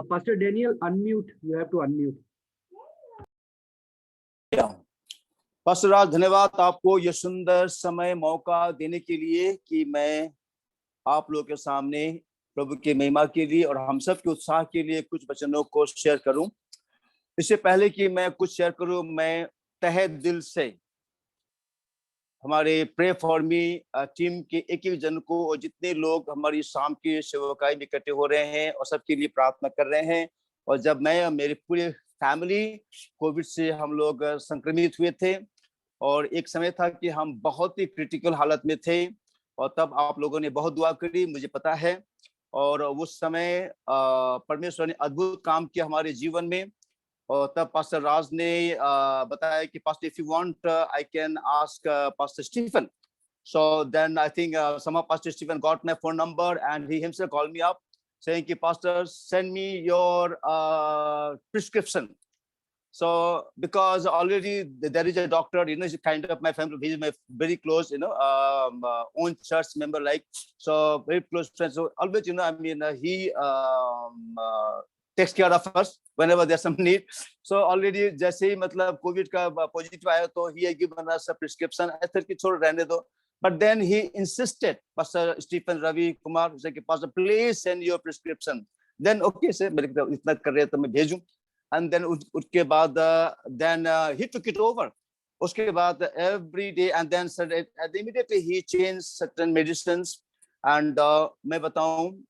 Pastor Daniel, unmute. You have to unmute. Pastor Raj, धन्यवाद आपको ये सुंदर समय मौका देने के लिए कि मैं आप लोगों के सामने प्रभु की महिमा के लिए और हम सब के उत्साह के लिए कुछ वचनों को शेयर करूं। इससे पहले कि मैं कुछ शेयर करूं, मैं तहे दिल से हमारे प्रे फॉर मी टीम के एक एक जन को और जितने लोग हमारी शाम की सेवकाई में इकट्ठे हो रहे हैं और सबके लिए प्रार्थना कर रहे हैं। और जब मैं मेरी पूरी फैमिली कोविड से हम लोग संक्रमित हुए थे और एक समय था कि हम बहुत ही क्रिटिकल हालत में थे और तब आप लोगों ने बहुत दुआ करी, मुझे पता है। और उस समय परमेश्वर ने अद्भुत काम किया हमारे जीवन में। और तब पास्टर राज ने बताया कि pastor, if you want I can ask pastor Stephen. So then I think somehow Pastor Stephen got my phone number and he himself called me up saying, Pastor, send me your prescription. So because already there is a doctor, he's kind of my family, he's my very close, own church member, like, so very close friend. So always, he takes care of us whenever there's some need. So already जैसे ही मतलब Covid का positive आया तो he given us a prescription. I said कि छोड़ रहने दो. But then he insisted, Pastor Stephen Ravi Kumar, said, Pastor, please send your prescription. Then okay, sir, मेरे को इतना कर रहे तो मैं भेजूं. And then उसके बाद then he took it over. उसके बाद every day and then immediately he changed certain medicines. And मैं बताऊं,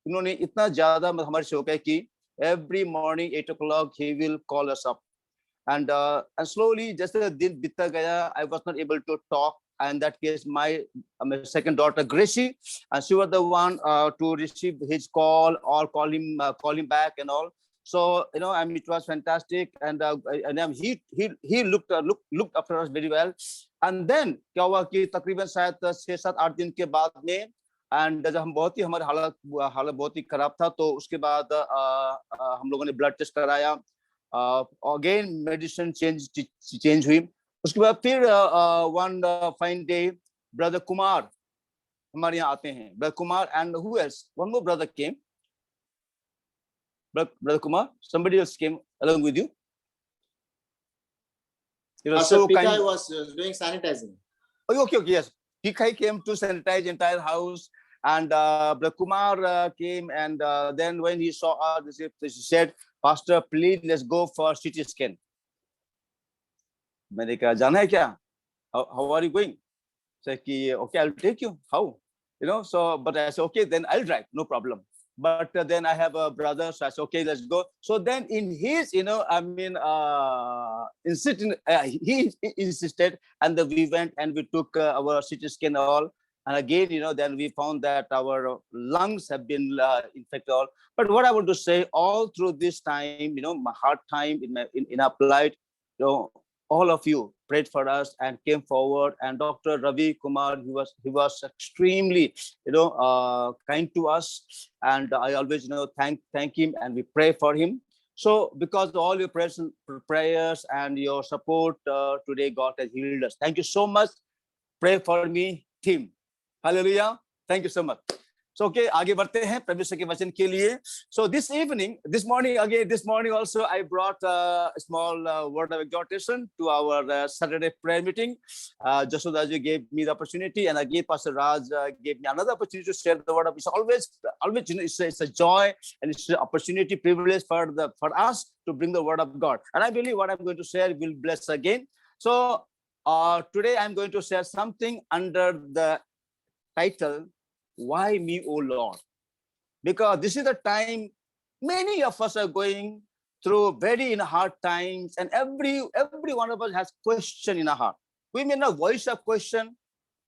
उन्होंने इतना ज्यादा हमारे शौक है कि every morning 8 o'clock he will call us up. And slowly जैसे दिन बीतता गया, I was not able to talk. And in that case, my second daughter, Gracie, and she was the one to receive his call or call him back and all. So it was fantastic, and he looked after us very well. And then क्या हुआ कि तकरीबन शायद 6-7-8 दिन के बाद में, and जब हम बहुत ही हमारे हालत बहुत ही खराब था, तो उसके बाद हम लोगों ने ब्लड टेस्ट कराया. Again मेडिसिन चेंज हुई. उसके बाद फिर one fine day brother Kumar हमारे यहाँ आते हैं. Brother Kumar and who else? One more brother came. Brother Kumar, somebody else came along with you. It was so Peter kind. was doing sanitizing. Oh, okay, yes. He came to sanitize entire house, and Brother Kumar came, and then when he saw us, he said, Pastor, please let's go for CT scan. मैंने कहा जाना है क्या? How are you going? So okay, I'll take you. How? So but I said okay, then I'll drive, no problem. But then I have a brother, so I said okay, let's go. So then in his he insisted, and then we went and we took our CT scan and all. And again, then we found that our lungs have been infected all. But what I want to say, all through this time, my hard time in our plight, all of you prayed for us and came forward. And Dr. Ravi Kumar, he was extremely, kind to us. And I always, thank him and we pray for him. So because of all your prayers and your support, today God has healed us. Thank you so much. Pray for me, team. Hallelujah. Thank you so much. So okay, आगे बढ़ते हैं परमेश्वर के वचन के लिए. So this morning also I brought a small word of exhortation to our Saturday prayer meeting. Jasodaji gave me the opportunity, and again Pastor Raj gave me another opportunity to share the word of. It's always it's a joy and it's an opportunity, privilege for us to bring the word of God. And I believe what I'm going to share will bless again. So today I'm going to share something under the title, Why Me, O Lord? Because this is the time many of us are going through very hard times, and every one of us has question in our heart. We may not voice a question,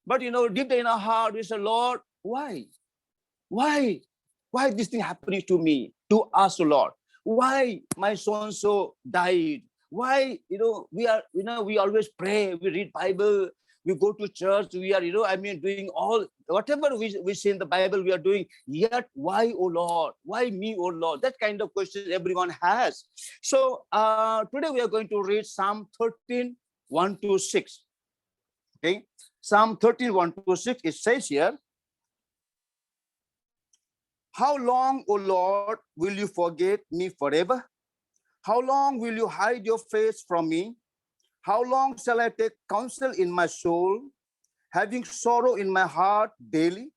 but deep in our heart we say, Lord, why this thing happening to me, to us, Lord? Why my so-and-so died? Why we always pray, we read Bible, we go to church, we are doing all whatever we see in the Bible we are doing, yet why, oh Lord, why me, oh Lord? That kind of question everyone has. So today we are going to read Psalm 13, 1-6. Okay, Psalm 13, 1-6. It says here, How long, O Lord, will you forget me forever? How long will you hide your face from me? How long shall I take counsel in my soul, having sorrow in my heart daily?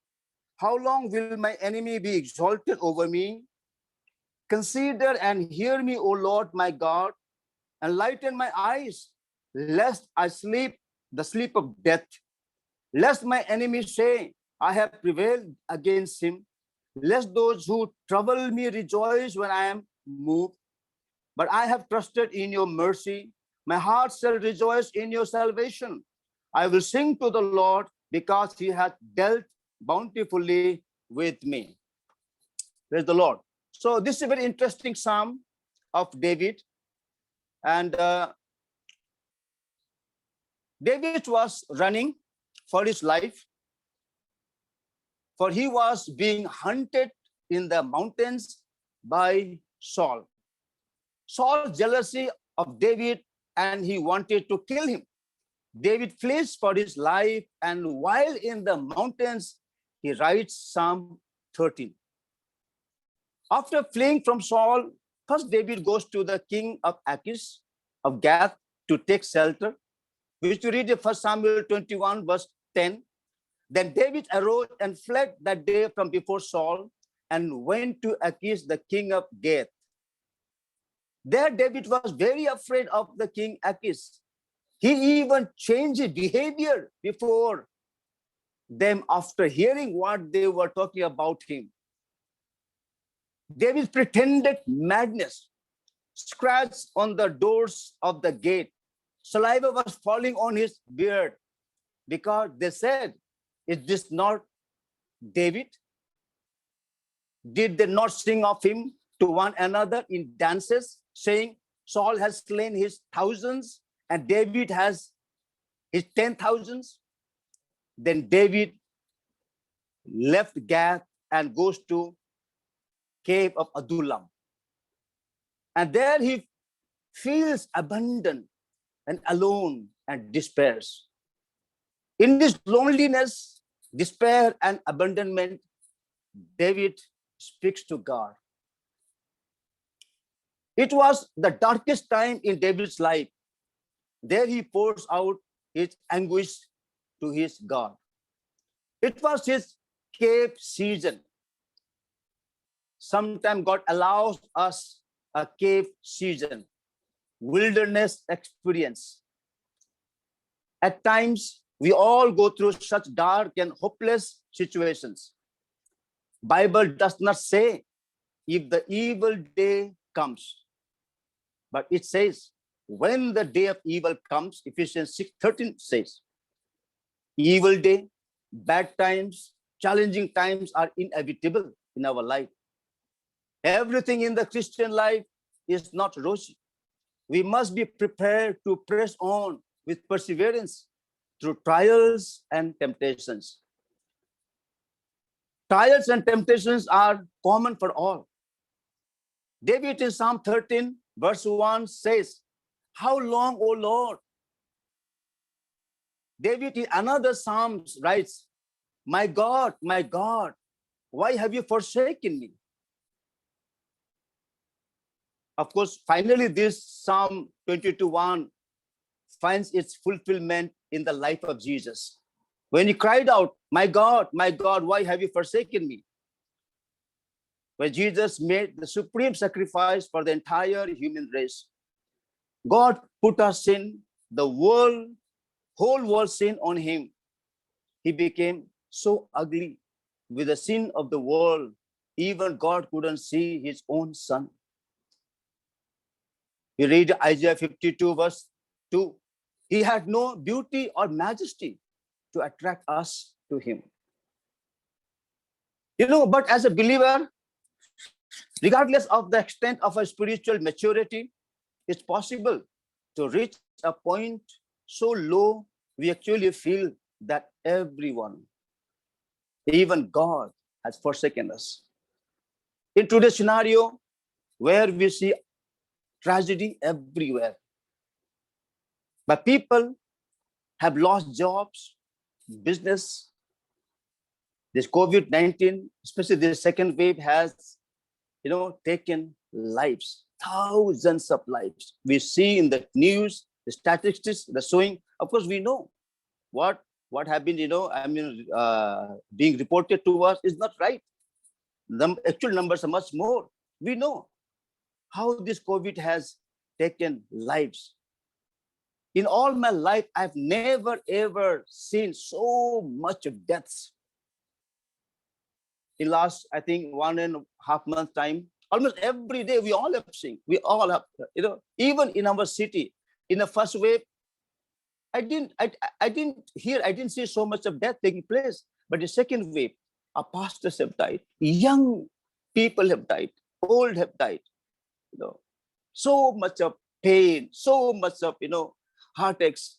How long will my enemy be exalted over me? Consider and hear me, O Lord my God, and lighten my eyes, lest I sleep the sleep of death, lest my enemies say, I have prevailed against him, lest those who trouble me rejoice when I am moved. But I have trusted in your mercy. My heart shall rejoice in your salvation. I will sing to the Lord because he hath dealt bountifully with me. Praise the Lord. So this is a very interesting psalm of David. And David was running for his life, for he was being hunted in the mountains by Saul. Saul's jealousy of David, and he wanted to kill him. David flees for his life, and while in the mountains, he writes Psalm 13. After fleeing from Saul, first David goes to the king of Achish of Gath to take shelter, which you read in 1 Samuel 21, verse 10. Then David arose and fled that day from before Saul and went to Achish, the king of Gath. There David was very afraid of the king Achish. He even changed his behavior before them after hearing what they were talking about him. David pretended madness, scratched on the doors of the gate. Saliva was falling on his beard because they said, is this not David? Did they not sing of him to one another in dances, saying, Saul has slain his thousands and David has his 10,000s? Then David left Gath and goes to cave of Adullam. And there he feels abandoned and alone and despairs. In this loneliness, despair, and abandonment, David speaks to God. It was the darkest time in David's life. There he pours out his anguish to his God. It was his cave season. Sometimes God allows us a cave season, wilderness experience. At times, we all go through such dark and hopeless situations. Bible does not say if the evil day comes, but it says when the day of evil comes. Ephesians 6:13 says, evil day, bad times, challenging times are inevitable in our life. Everything in the Christian life is not rosy. We must be prepared to press on with perseverance through trials and temptations. Trials and temptations are common for all. David in Psalm 13, verse 1 says, how long, O Lord? David in another Psalm writes, my God, why have you forsaken me? Of course, finally, this Psalm 22:1 finds its fulfillment in the life of Jesus. When he cried out, my God, why have you forsaken me? When Jesus made the supreme sacrifice for the entire human race, God put our sin, the whole world's sin on him. He became so ugly with the sin of the world, even God couldn't see his own son. You read Isaiah 52, verse 2. He had no beauty or majesty to attract us to him. But as a believer, regardless of the extent of our spiritual maturity, it's possible to reach a point so low we actually feel that everyone, even God, has forsaken us. In today's scenario, where we see tragedy everywhere, but people have lost jobs, business, This COVID-19, especially this second wave, has, taken lives, thousands of lives. We see in the news, the statistics, the showing. Of course, we know what have been, being reported to us is not right. The actual numbers are much more. We know how this COVID has taken lives. In all my life, I've never ever seen so much of deaths. In last, I think 1.5 month time, almost every day we all have seen. We all have, even in our city, in the first wave, I didn't see so much of death taking place. But the second wave, our pastors have died, young people have died, old have died. So much of pain, so much of heartaches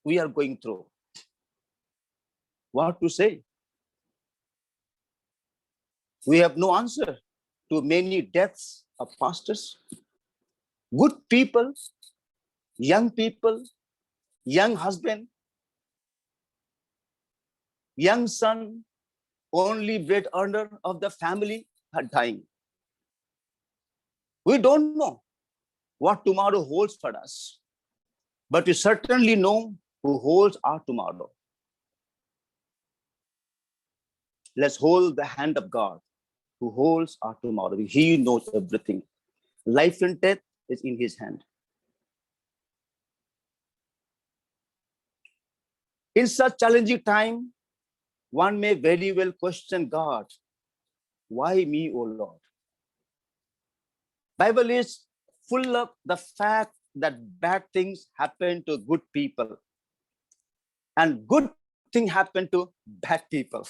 we are going through. What to say? We have no answer to many deaths of pastors, good people, young husband, young son, only bread earner of the family are dying. We don't know what tomorrow holds for us, but we certainly know who holds our tomorrow. Let's hold the hand of God who holds our tomorrow. He knows everything. Life and death is in his hand. In such challenging time, one may very well question God. Why me, O Lord? Bible is full of the fact that bad things happen to good people and good things happen to bad people.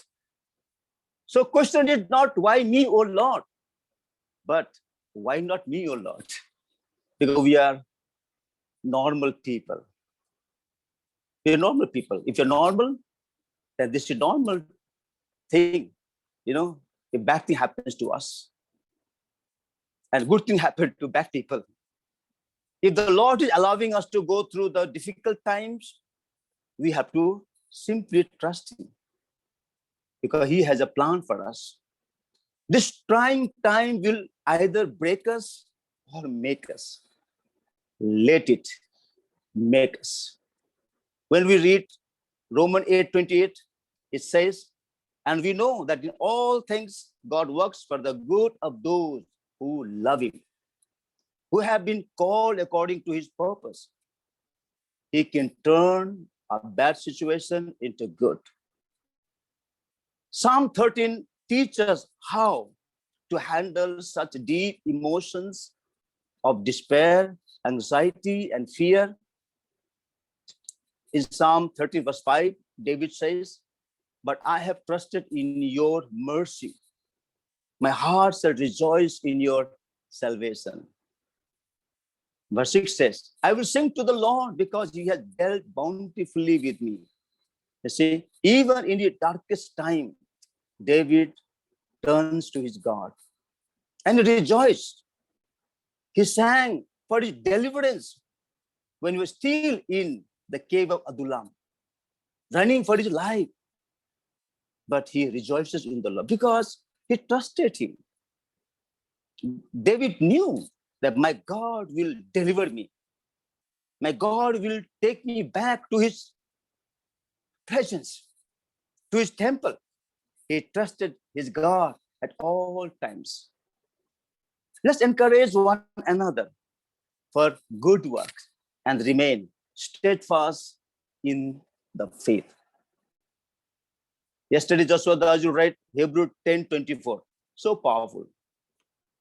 So question is not why me, O Lord, but why not me, O Lord? Because we are normal people. We are normal people. If you're normal, then this is a normal thing. If bad thing happens to us and good thing happen to bad people. If the Lord is allowing us to go through the difficult times, we have to simply trust him because he has a plan for us. This trying time will either break us or make us. Let it make us. When we read Romans 8:28, it says, and we know that in all things God works for the good of those who love him, who have been called according to his purpose. He can turn a bad situation into good. Psalm 13 teaches us how to handle such deep emotions of despair, anxiety, and fear. In Psalm 30 verse 5, David says, but I have trusted in your mercy. My heart shall rejoice in your salvation. Verse 6 says, I will sing to the Lord because he has dealt bountifully with me. You see, even in the darkest time, David turns to his God and he rejoiced. He sang for his deliverance when he was still in the cave of Adullam, running for his life. But he rejoices in the Lord because he trusted him. David knew that my God will deliver me. My God will take me back to his presence, to his temple. He trusted his God at all times. Let's encourage one another for good works and remain steadfast in the faith. Yesterday, Joshua Daju read Hebrew 10:24. So powerful.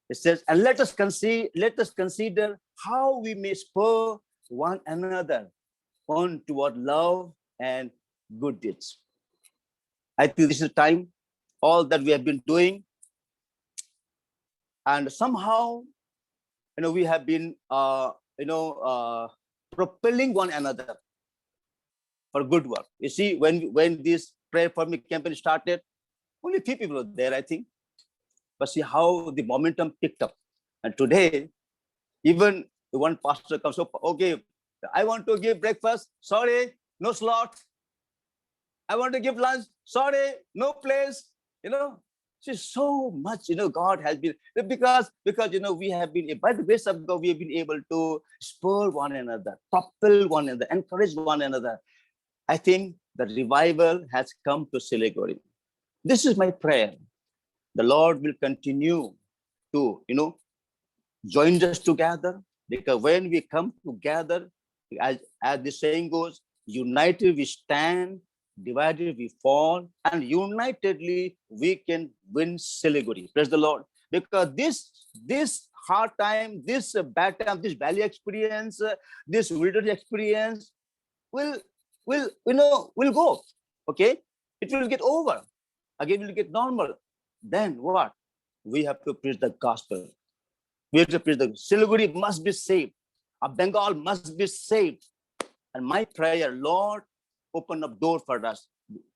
It says, and let us consider how we may spur one another on toward love and good deeds. I think this is the time, all that we have been doing. And somehow, we have been, propelling one another for good work. You see, when this prayer for me campaign started, only 3 people were there, I think. But see how the momentum picked up. And today, even one pastor comes up, okay, I want to give breakfast. Sorry, no slot. I want to give lunch. Sorry, no place. You know, see, so much, God has been, because, we have been, by the grace of God, we have been able to spur one another, topple one another, encourage one another. I think the revival has come to Siliguri. This is my prayer. The Lord will continue to, join us together, because when we come together, as the saying goes, united we stand, divided we fall, and unitedly we can win Siliguri. Praise the Lord. Because this hard time, this bad time, this valley experience, this wilderness experience will go. Okay, it will get over. Again, it will get normal. Then what? We have to preach the gospel. We have to preach the Siliguri must be saved. Bengal must be saved. And my prayer, Lord, open up door for us.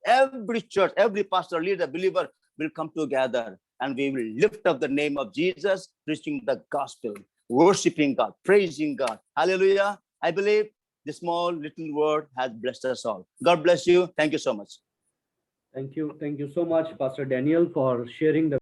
Every church, every pastor, leader, believer will come together, and we will lift up the name of Jesus, preaching the gospel, worshiping God, praising God. Hallelujah. I believe this small little word has blessed us all. God bless you. Thank you so much. Thank you. Thank you so much, Pastor Daniel, for sharing the